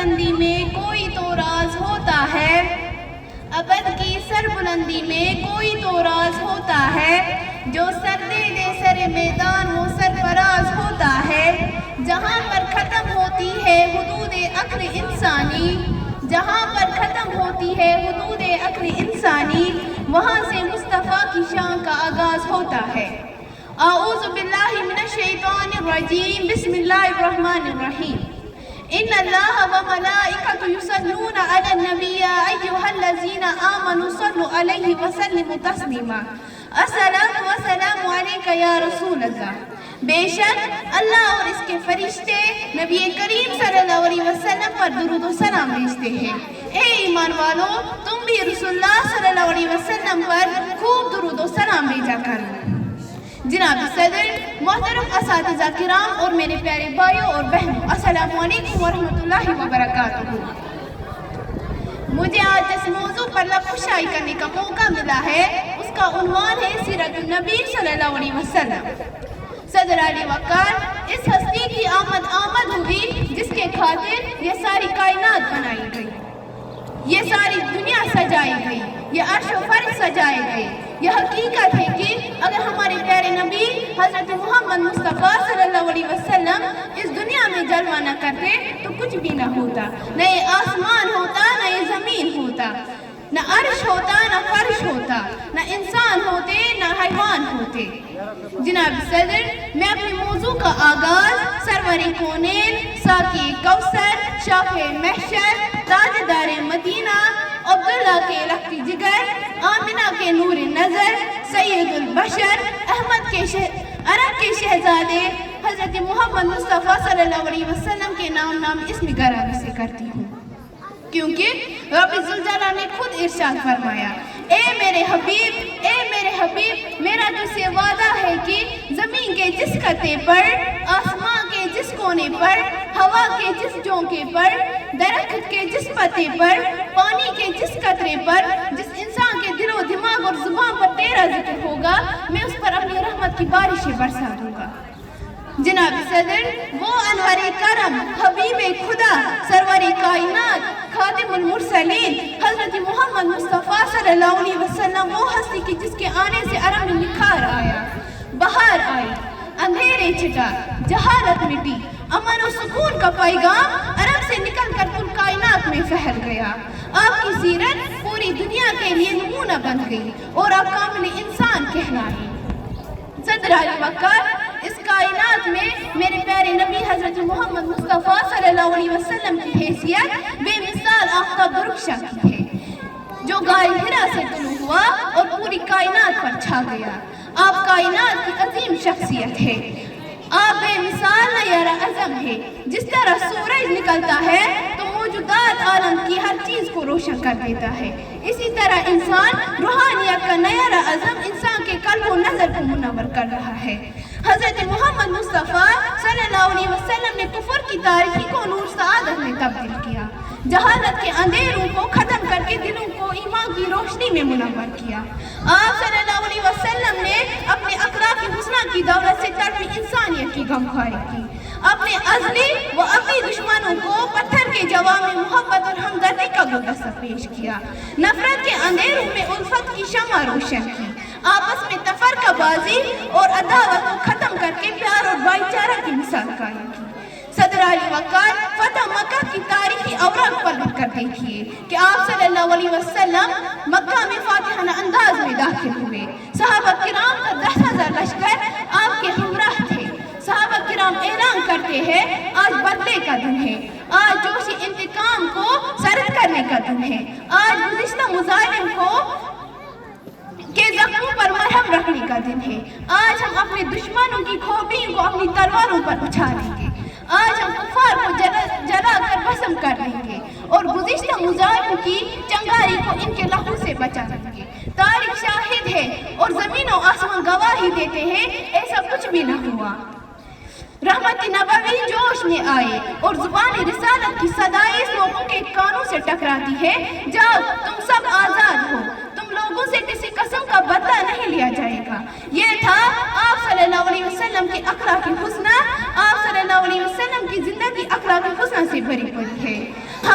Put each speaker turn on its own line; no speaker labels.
بلندی میں کوئی تو راز ہوتا ہے، ابد کی سر بلندی میں کوئی تو راز ہوتا ہے، جو سر دے دے سر میدان وہ سرفراز ہوتا ہے، جہاں پر ختم ہوتی ہے حدود عقل انسانی، جہاں پر ختم ہوتی ہے حدود عقل انسانی، وہاں سے مصطفیٰ کی شان کا آغاز ہوتا ہے۔ اعوذ باللہ من الشیطان الرجیم، بسم اللہ الرحمن الرحیم۔ ان اللہ وملائکۃ یصلون علی النبی یا ایھا الذین آمنوا صلوا علیہ وسلموا تسلیما۔ الصلاۃ والسلام علیک یا رسول اللہ۔ بے شک اللہ اور اس کے فرشتے نبی کریم صلی اللہ علیہ وسلم پر درود و سلام بھیجتے ہیں۔ اے ایمان والو، تم بھی رسول اللہ صلی اللہ علیہ وسلم پر خوب درود و سلام بھیجا کرو۔ جناب صدر، محترم اساتذہ کرام اور میرے پیارے بھائیوں اور بہنوں، السلام علیکم ورحمۃ اللہ وبرکاتہ۔ مجھے آج جس موضوع پر لب کشائی کرنے کا موقع ملا ہے اس کا عنوان ہے سیرت النبی صلی اللہ علیہ وسلم۔ صدر علی وقار، اس ہستی کی آمد ہوئی جس کے خاطر یہ ساری کائنات بنائی گئی، یہ ساری دنیا سجائی گئی، یہ عرش و فرش سجائے گئے۔ یہ حقیقت ہے کہ اگر ہمارے پیارے نبی حضرت محمد مصطفیٰ صلی اللہ علیہ وسلم اس دنیا میں جلوہ نہ کرتے تو کچھ بھی نہ ہوتا، نہ یہ آسمان ہوتا، نہ یہ زمین ہوتا، نہ عرش ہوتا، نہ فرش ہوتا، نہ انسان ہوتے، نہ حیوان ہوتے۔ جناب صدر، میں اپنے موضوع کا آغاز سرور کونین، ساقی کوثر، شافع محشر، تاجدار مدینہ، عبداللہ کے لختی جگر، آمنہ کے نور نظر، سید البشر، احمد کے عرب کے شہزادے حضرت محمد مصطفیٰ صلی اللہ علیہ وسلم کے نام اسم گرامی سے کرتی ہوں، کیونکہ رب ذوالجلال نے خود ارشاد فرمایا، اے میرے حبیب، میرا تجھ سے وعدہ ہے کہ زمین کے جس خطے پر، آسمان کے جس کونے پر، ہوا کے جس جھونکے پر، درخت کے جس پتے پر، پانی کے جس قطرے پر، جس انسان کے دل و دماغ اور زبان پر تیرا ذکر ہوگا، میں اس پر اپنی رحمت کی بارشیں برسا دوں گا۔ جناب صدر، وہ انور کرم، حبیب خدا، سرور کائنات، خاتم المرسلین، حضرت محمد مصطفیٰ صلی اللہ علیہ وسلم، وہ ہستی کی جس کے آنے سے عرب میں نکھار آیا، بہار آئی، اندھیرے چھٹا، جہالت مٹی، امن و سکون کا پیغام عرب سے نکل کر کل کائنات میں پھیل گیا۔ آپ کی سیرت پوری دنیا کے لیے نمونہ بن گئی اور آپ کامل انسان کہلائے۔ صدر علی وقار، اس کائنات میں میرے پیارے نبی حضرت محمد مصطفیٰ صلی اللہ علیہ وسلم کی حیثیت بے مثال آفتاب درخشاں کی ہے، جو غار حرا سے طلوع ہوا اور پوری کائنات پر چھا گیا۔ آپ کائنات کی عظیم شخصیت ہے، آپ بے مثال نیارہ اعظم ہے۔ جس طرح سورج نکلتا ہے تو موجودات عالم کی ہر چیز کو روشن کر دیتا ہے، اسی طرح انسان روحانیت کا نیارہ اعظم انسان کے قلب و نظر کو منور کر رہا ہے۔ حضرت محمد مصطفیٰ صلی اللہ علیہ وسلم نے کفر کی تاریکی کو نور سعادت میں تبدیل کیا، جہالت کے اندھیروں کو ختم کر کے دلوں کو ایمان کی روشنی میں منور کیا۔ آپ صلی اللہ علیہ وسلم نے اپنے اخلاق حسنہ کی دولت سے تڑپی انسانیت کی غمخواری کی، اپنے ازلی و ابدی دشمنوں کو پتھر کے جواب میں محبت اور ہمدردی کا گلدستہ پیش کیا، نفرت کے اندھیروں میں الفت کی شمع روشن کی، آپس میں تفرقہ بازی اور عداوت کو ختم کر کے پیار اور بھائی چارہ کی مثال قائم کی۔ صدر علی وقار، فتح مکہ کی تاریخی اوراق پر لکھ کر دیکھیے کہ آپ صلی اللہ علیہ وسلم مکہ میں فاتحانہ انداز میں داخل ہوئے، صحابہ کرام کا 10,000 لشکر آپ کے ہمراہ تھے۔ صحابہ کرام اعلان کرتے ہیں، آج بدلے کا دن ہے، آج جوشی انتقام کو سرد کرنے کا دن ہے، آج گزشتہ مظالم کے زخموں پر مرہم رکھنے کا دن ہے، آج ہم اپنے دشمنوں کی کھوپڑیوں کو اپنی تلواروں پر اچھالیں گے، آج ہم کفار کو جلا کر بھسم کر لیں گے اور گزشتہ مظالموں کی چنگاری کو ان کے لہو سے بچا لیں گے۔ تاریخ شاہد ہے اور زمین و آسمان گواہی دیتے ہیں، ایسا کچھ بھی نہ ہوا۔ رحمت نبوی جوش میں آئے اور زبان رسالت کی صدائے اس لوگوں کے کانوں سے ٹکراتی ہے، جاؤ تم سب آزاد ہو، تم لوگوں سے کسی قسم کا بدلہ نہیں لیا جائے گا۔ یہ تھا آپ صلی اللہ علیہ وسلم کے اخلاق حسنہ، آپ صلی صلی اللہ علیہ وسلم کی زندگی اخلاق حسنہ سے بھری پڑی ہے. ہم